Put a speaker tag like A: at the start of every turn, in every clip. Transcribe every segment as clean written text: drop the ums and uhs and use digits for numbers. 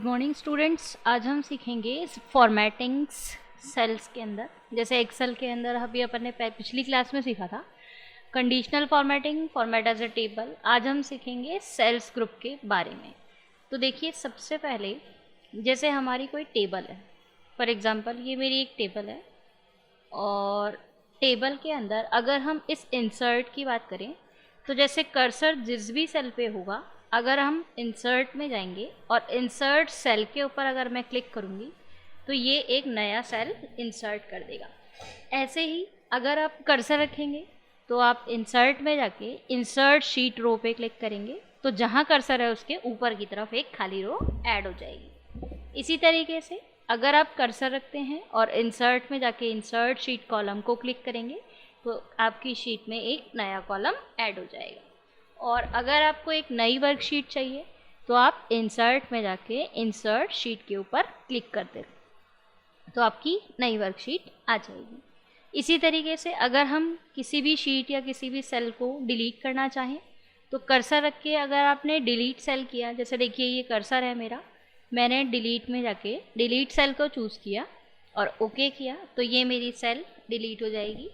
A: Morning students. आज हम सीखेंगे फॉर्मेटिंग्स सेल्स के अंदर। जैसे एक्सेल के अंदर अभी अपन ने पिछली क्लास में सीखा था conditional formatting, format as a table. आज हम सीखेंगे सेल्स ग्रुप के बारे में। तो देखिए, सबसे पहले जैसे हमारी कोई टेबल है, फॉर एग्जांपल ये मेरी एक टेबल है, और टेबल के अंदर अगर हम इस इंसर्ट की बात करें तो जैसे कर्सर जिस भी सेल पे होगा, अगर हम इंसर्ट में जाएंगे और इंसर्ट सेल के ऊपर अगर मैं क्लिक करूँगी तो ये एक नया सेल इंसर्ट कर देगा। ऐसे ही अगर आप कर्सर रखेंगे तो आप इंसर्ट में जाके इंसर्ट शीट रो पे क्लिक करेंगे तो जहाँ कर्सर है उसके ऊपर की तरफ एक खाली रो ऐड हो जाएगी। इसी तरीके से अगर आप कर्सर रखते हैं और इंसर्ट में जाके इंसर्ट शीट कॉलम को क्लिक करेंगे तो आपकी शीट में एक नया कॉलम ऐड हो जाएगा। और अगर आपको एक नई वर्कशीट चाहिए तो आप इंसर्ट में जाके इंसर्ट शीट के ऊपर क्लिक कर दें तो आपकी नई वर्कशीट आ जाएगी। इसी तरीके से अगर हम किसी भी शीट या किसी भी सेल को डिलीट करना चाहें तो कर्सर रख के अगर आपने डिलीट सेल किया, जैसे देखिए ये कर्सर है मेरा, मैंने डिलीट में जाके डिलीट सेल को चूज़ किया और ओके किया तो ये मेरी सेल डिलीट हो जाएगी।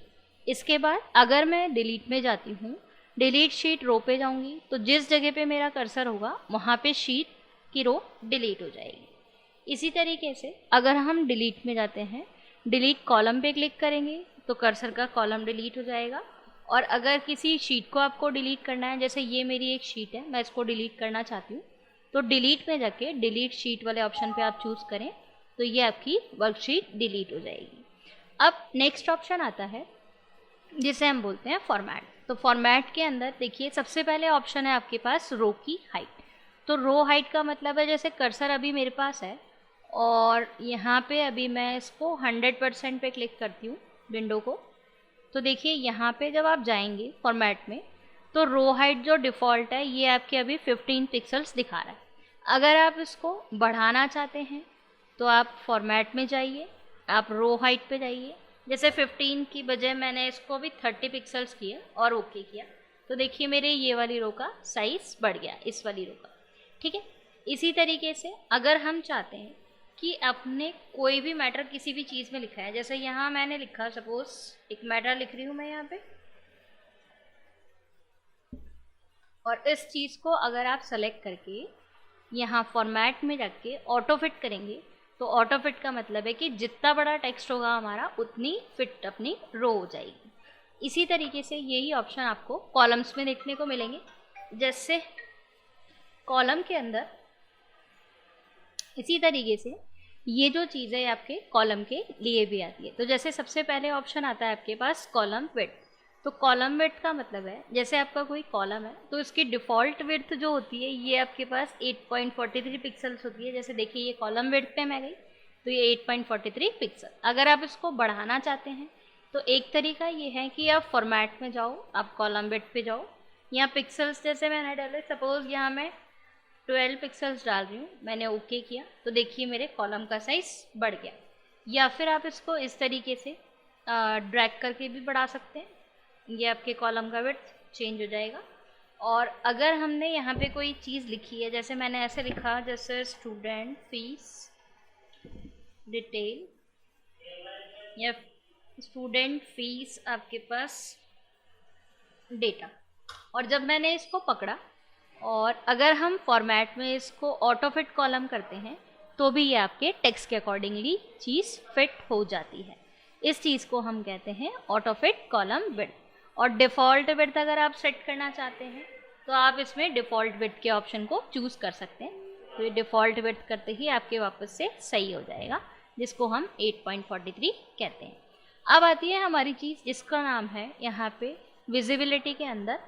A: इसके बाद अगर मैं डिलीट में जाती हूँ, डिलीट शीट रो पे जाऊँगी तो जिस जगह पे मेरा कर्सर होगा वहाँ पे शीट की रो डिलीट हो जाएगी। इसी तरीके से अगर हम डिलीट में जाते हैं, डिलीट कॉलम पे क्लिक करेंगे तो कर्सर का कॉलम डिलीट हो जाएगा। और अगर किसी शीट को आपको डिलीट करना है, जैसे ये मेरी एक शीट है, मैं इसको डिलीट करना चाहती हूँ, तो डिलीट में जाके डिलीट शीट वाले ऑप्शन पे आप चूज़ करें तो ये आपकी वर्कशीट डिलीट हो जाएगी। अब नेक्स्ट ऑप्शन आता है जिसे हम बोलते हैं फॉर्मेट। तो फॉर्मेट के अंदर देखिए, सबसे पहले ऑप्शन है आपके पास रो की हाइट। तो रो हाइट का मतलब है जैसे कर्सर अभी मेरे पास है और यहाँ पे अभी मैं इसको 100% पे क्लिक करती हूँ विंडो को, तो देखिए यहाँ पे जब आप जाएंगे फॉर्मेट में तो रो हाइट जो डिफ़ॉल्ट है ये आपके अभी 15 पिक्सल्स दिखा रहा है। अगर आप इसको बढ़ाना चाहते हैं तो आप फॉर्मेट में जाइए, आप रो हाइट पे जाइए। जैसे 15 की बजाय मैंने इसको भी 30 पिक्सल्स किया और ओके किया तो देखिए मेरे ये वाली रो का साइज़ बढ़ गया, इस वाली रो का। ठीक है। इसी तरीके से अगर हम चाहते हैं कि आपने कोई भी मैटर किसी भी चीज़ में लिखा है, जैसे यहाँ मैंने लिखा, सपोज एक मैटर लिख रही हूँ मैं यहाँ पे, और इस चीज़ को अगर आप सेलेक्ट करके यहाँ फॉर्मेट में जाके ऑटो फिट करेंगे तो ऑटो फिट का मतलब है कि जितना बड़ा टेक्स्ट होगा हमारा उतनी फिट अपनी रो हो जाएगी। इसी तरीके से यही ऑप्शन आपको कॉलम्स में देखने को मिलेंगे। जैसे कॉलम के अंदर इसी तरीके से ये जो चीज़ है आपके कॉलम के लिए भी आती है। तो जैसे सबसे पहले ऑप्शन आता है आपके पास कॉलम विड्थ। तो कॉलम विड्थ का मतलब है जैसे आपका कोई कॉलम है तो इसकी डिफ़ॉल्ट विड्थ जो होती है ये आपके पास 8.43 पिक्सल्स होती है। जैसे देखिए ये कॉलम विड्थ पे मैं गई तो ये 8.43 पिक्सल। अगर आप इसको बढ़ाना चाहते हैं तो एक तरीका ये है कि आप फॉर्मेट में जाओ, आप कॉलम विड्थ पे जाओ, यहाँ पिक्सल्स जैसे मैंने डाले, सपोज़ यहाँ मैं 12 पिक्सल्स डाल रही हूँ, मैंने ओके किया तो देखिए मेरे कॉलम का साइज़ बढ़ गया। या फिर आप इसको इस तरीके से ड्रैग करके भी बढ़ा सकते हैं, ये आपके कॉलम का विड्थ चेंज हो जाएगा। और अगर हमने यहाँ पे कोई चीज़ लिखी है, जैसे मैंने ऐसे लिखा, जैसे स्टूडेंट फीस डिटेल या स्टूडेंट फीस आपके पास डेटा, और जब मैंने इसको पकड़ा और अगर हम फॉर्मेट में इसको ऑटो फिट कॉलम करते हैं तो भी ये आपके टेक्स्ट के अकॉर्डिंगली चीज़ फिट हो जाती है। इस चीज़ को हम कहते हैं ऑटो फिट कॉलम विड्थ। और डिफ़ॉल्ट विड्थ अगर आप सेट करना चाहते हैं तो आप इसमें डिफ़ॉल्ट विड्थ के ऑप्शन को चूज़ कर सकते हैं। तो ये डिफ़ॉल्ट विड्थ करते ही आपके वापस से सही हो जाएगा, जिसको हम 8.43 कहते हैं। अब आती है हमारी चीज़ जिसका नाम है यहाँ पे विजिबिलिटी के अंदर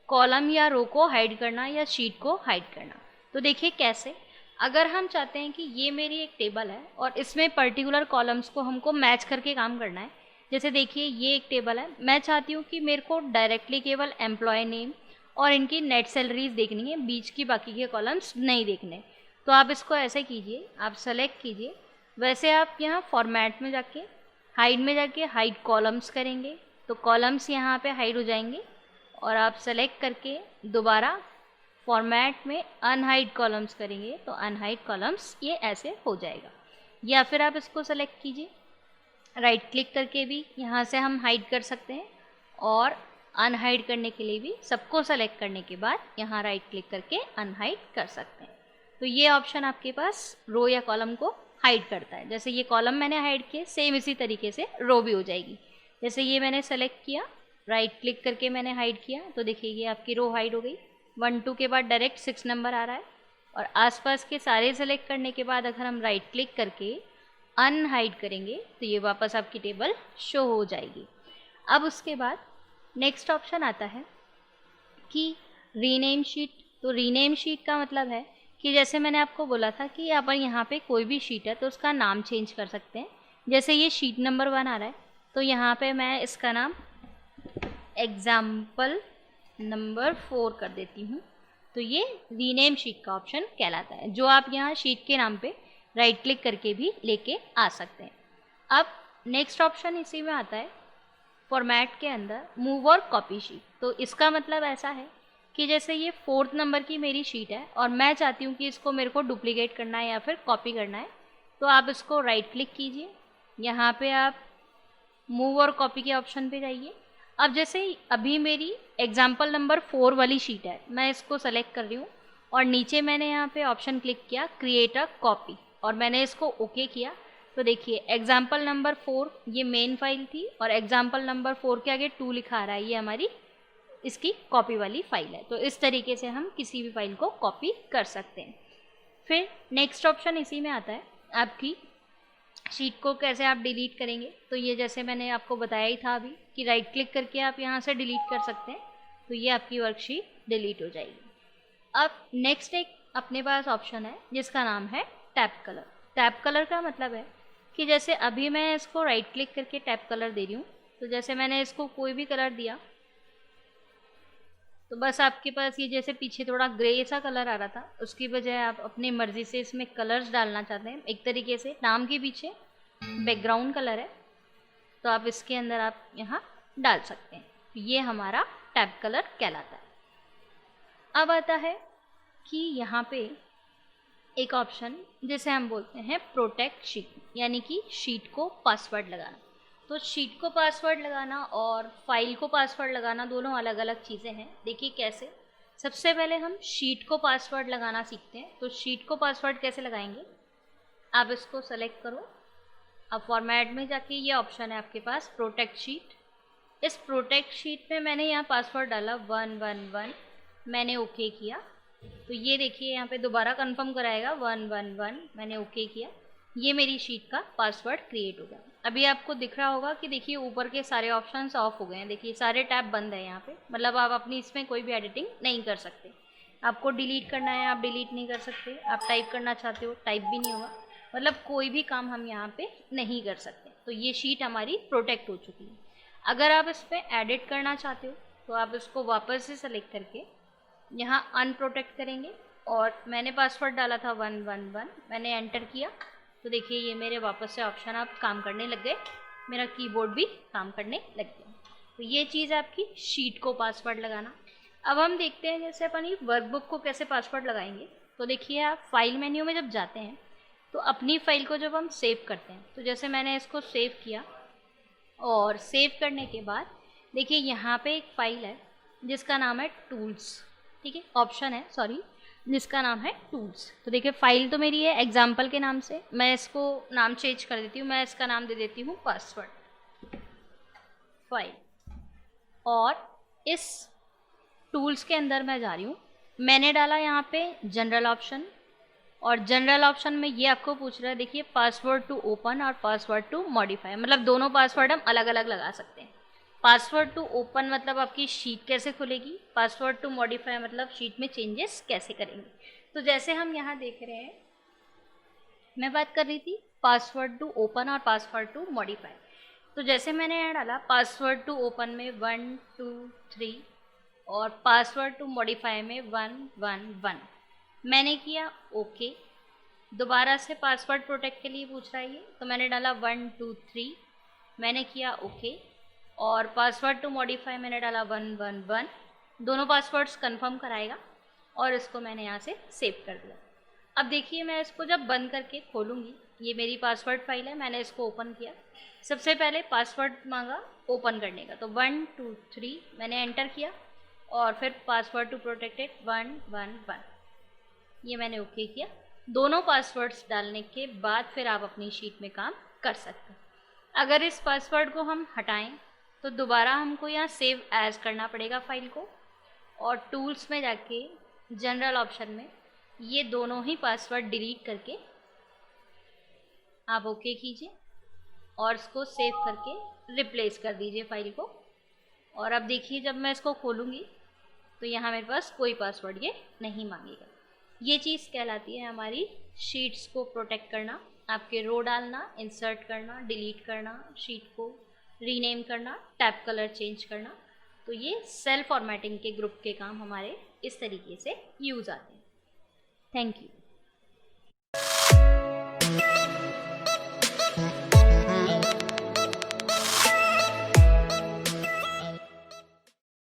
A: कॉलम या रो को हाइड करना या शीट को हाइड करना। तो देखिए कैसे, अगर हम चाहते हैं कि ये मेरी एक टेबल है और इसमें पर्टिकुलर कॉलम्स को हमको मैच करके काम करना है, जैसे देखिए ये एक टेबल है, मैं चाहती हूँ कि मेरे को डायरेक्टली केवल एम्प्लॉय नेम और इनकी नेट सैलरीज देखनी है, बीच की बाकी के कॉलम्स नहीं देखने। तो आप इसको ऐसे कीजिए, आप सेलेक्ट कीजिए, वैसे आप यहाँ फॉर्मेट में जाके हाइड में जाके हाइड कॉलम्स करेंगे तो कॉलम्स यहाँ पे हाइड हो जाएंगे। और आप सेलेक्ट करके दोबारा फॉर्मेट में अनहाइड कॉलम्स करेंगे तो अनहाइड कॉलम्स ये ऐसे हो जाएगा। या फिर आप इसको सेलेक्ट कीजिए, राइट क्लिक करके भी यहाँ से हम हाइड कर सकते हैं, और अनहाइड करने के लिए भी सबको सेलेक्ट करने के बाद यहाँ राइट क्लिक करके अनहाइड कर सकते हैं। तो ये ऑप्शन आपके पास रो या कॉलम को हाइड करता है। जैसे ये कॉलम मैंने हाइड किया, सेम इसी तरीके से रो भी हो जाएगी। जैसे ये मैंने सेलेक्ट किया, राइट क्लिक करके मैंने हाइड किया, तो देखिए ये आपकी रो हाइड हो गई। 1 2 के बाद डायरेक्ट 6 नंबर आ रहा है, और आसपास के सारे सेलेक्ट करने के बाद अगर हम राइट क्लिक करके अनहाइड करेंगे तो ये वापस आपकी टेबल शो हो जाएगी। अब उसके बाद नेक्स्ट ऑप्शन आता है कि रीनेम शीट। तो रीनेम शीट का मतलब है कि जैसे मैंने आपको बोला था कि अपन यहाँ पे कोई भी शीट है तो उसका नाम चेंज कर सकते हैं। जैसे ये शीट नंबर 1 आ रहा है, तो यहाँ पे मैं इसका नाम एग्जाम्पल नंबर 4 कर देती हूँ। तो ये रीनेम शीट का ऑप्शन कहलाता है, जो आप यहाँ शीट के नाम पे राइट क्लिक करके भी लेके आ सकते हैं। अब नेक्स्ट ऑप्शन इसी में आता है फॉर्मेट के अंदर मूव और कॉपी शीट। तो इसका मतलब ऐसा है कि जैसे ये 4th नंबर की मेरी शीट है और मैं चाहती हूँ कि इसको मेरे को डुप्लीकेट करना है या फिर कॉपी करना है, तो आप इसको राइट क्लिक कीजिए, यहाँ पे आप मूव और कॉपी के ऑप्शन पे जाइए। अब जैसे अभी मेरी एग्जाम्पल नंबर 4 वाली शीट है, मैं इसको सेलेक्ट कर रही हूँ और नीचे मैंने यहाँ पे ऑप्शन क्लिक किया क्रिएट अ कॉपी, और मैंने इसको ओके किया। तो देखिए एग्जाम्पल नंबर 4 ये मेन फाइल थी, और एग्जाम्पल नंबर 4 के आगे 2 लिखा आ रहा है, ये हमारी इसकी कॉपी वाली फाइल है। तो इस तरीके से हम किसी भी फाइल को कॉपी कर सकते हैं। फिर नेक्स्ट ऑप्शन इसी में आता है आपकी शीट को कैसे आप डिलीट करेंगे। तो ये जैसे मैंने आपको बताया ही था अभी कि राइट क्लिक करके आप यहाँ से डिलीट कर सकते हैं, तो ये आपकी वर्कशीट डिलीट हो जाएगी। अब नेक्स्ट एक अपने पास ऑप्शन है जिसका नाम है टैब कलर। टैब कलर का मतलब है कि जैसे अभी मैं इसको राइट क्लिक करके टैब कलर दे रही हूँ, तो जैसे मैंने इसको कोई भी कलर दिया तो बस आपके पास ये जैसे पीछे थोड़ा ग्रे सा कलर आ रहा था, उसकी बजाय आप अपनी मर्ज़ी से इसमें कलर्स डालना चाहते हैं। एक तरीके से नाम के पीछे बैकग्राउंड कलर है, तो आप इसके अंदर आप यहाँ डाल सकते हैं। ये हमारा टैब कलर कहलाता है। अब आता है कि यहाँ पे एक ऑप्शन जिसे हम बोलते हैं प्रोटेक्ट शीट, यानी कि शीट को पासवर्ड लगाना। तो शीट को पासवर्ड लगाना और फाइल को पासवर्ड लगाना दोनों अलग अलग चीज़ें हैं। देखिए कैसे। सबसे पहले हम शीट को पासवर्ड लगाना सीखते हैं। तो शीट को पासवर्ड कैसे लगाएंगे, आप इसको सेलेक्ट करो, अब फॉर्मेट में जाके ये ऑप्शन है आपके पास प्रोटेक्ट शीट। इस प्रोटेक्ट शीट में मैंने यहाँ पासवर्ड डाला 111, मैंने ओके किया, तो ये देखिए यहाँ पे दोबारा कंफर्म कराएगा 111, मैंने ओके किया, ये मेरी शीट का पासवर्ड क्रिएट हो गया। अभी आपको दिख रहा होगा कि देखिए ऊपर के सारे ऑप्शंस ऑफ हो गए हैं, देखिए सारे टैब बंद है यहाँ पे, मतलब आप अपनी इसमें कोई भी एडिटिंग नहीं कर सकते। आपको डिलीट करना है आप डिलीट नहीं कर सकते, आप टाइप करना चाहते हो टाइप भी नहीं होगा, मतलब कोई भी काम हम यहाँ पे नहीं कर सकते। तो ये शीट हमारी प्रोटेक्ट हो चुकी है। अगर आप इस पर एडिट करना चाहते हो तो आप इसको वापस से सेलेक्ट करके यहाँ अनप्रोटेक्ट करेंगे, और मैंने पासवर्ड डाला था 111, मैंने एंटर किया, तो देखिए ये मेरे वापस से ऑप्शन आप काम करने लग गए, मेरा कीबोर्ड भी काम करने लग गया। तो ये चीज़ आपकी शीट को पासवर्ड लगाना। अब हम देखते हैं जैसे अपन ये वर्कबुक को कैसे पासवर्ड लगाएंगे। तो देखिए आप फाइल मेन्यू में जब जाते हैं तो अपनी फ़ाइल को जब हम सेव करते हैं, तो जैसे मैंने इसको सेव किया, और सेव करने के बाद देखिए यहाँ पे एक फ़ाइल है जिसका नाम है टूल्स, ठीक है, ऑप्शन है सॉरी, जिसका नाम है टूल्स। तो देखिए फाइल तो मेरी है एग्जाम्पल के नाम से, मैं इसको नाम चेंज कर देती हूँ, मैं इसका नाम दे देती हूँ पासवर्ड फाइल। और इस टूल्स के अंदर मैं जा रही हूँ, मैंने डाला यहाँ पे जनरल ऑप्शन, और जनरल ऑप्शन में ये आपको पूछ रहा है देखिए पासवर्ड टू ओपन और पासवर्ड टू मॉडिफाई, मतलब दोनों पासवर्ड हम अलग अलग लगा सकते हैं। पासवर्ड टू ओपन मतलब आपकी शीट कैसे खुलेगी, पासवर्ड टू मॉडिफाई मतलब शीट में चेंजेस कैसे करेंगे। तो जैसे हम यहाँ देख रहे हैं, मैं बात कर रही थी पासवर्ड टू ओपन और पासवर्ड टू मॉडिफाई। तो जैसे मैंने यहाँ डाला पासवर्ड टू ओपन में 1 2 3 और पासवर्ड टू मॉडिफाई में 111, मैंने किया ओके। दोबारा से पासवर्ड प्रोटेक्ट के लिए पूछ रहा है ये, तो मैंने डाला 1 2 3, मैंने किया ओके, और पासवर्ड टू मॉडिफाई मैंने डाला 111, दोनों पासवर्ड्स कंफर्म कराएगा। और इसको मैंने यहाँ से सेव कर दिया। अब देखिए मैं इसको जब बंद करके खोलूँगी, ये मेरी पासवर्ड फाइल है, मैंने इसको ओपन किया। सबसे पहले पासवर्ड मांगा ओपन करने का, तो 1 2 3 मैंने एंटर किया और फिर पासवर्ड टू प्रोटेक्टेड 111 ये मैंने ओके किया। दोनों पासवर्ड्स डालने के बाद फिर आप अपनी शीट में काम कर सकते हैं। अगर इस पासवर्ड को हम हटाएं तो दोबारा हमको यहाँ सेव एज करना पड़ेगा फाइल को, और टूल्स में जाके जनरल ऑप्शन में ये दोनों ही पासवर्ड डिलीट करके आप ओके कीजिए और इसको सेव करके रिप्लेस कर दीजिए फाइल को। और अब देखिए जब मैं इसको खोलूँगी तो यहाँ मेरे पास कोई पासवर्ड ये नहीं मांगेगा। ये चीज़ कहलाती है हमारी शीट्स को प्रोटेक्ट करना, आपके रो डालना, इंसर्ट करना, डिलीट करना, शीट को रीनेम करना, टैब कलर चेंज करना। तो ये सेल फॉर्मेटिंग के ग्रुप के काम हमारे इस तरीके से यूज़ आते हैं। Thank you.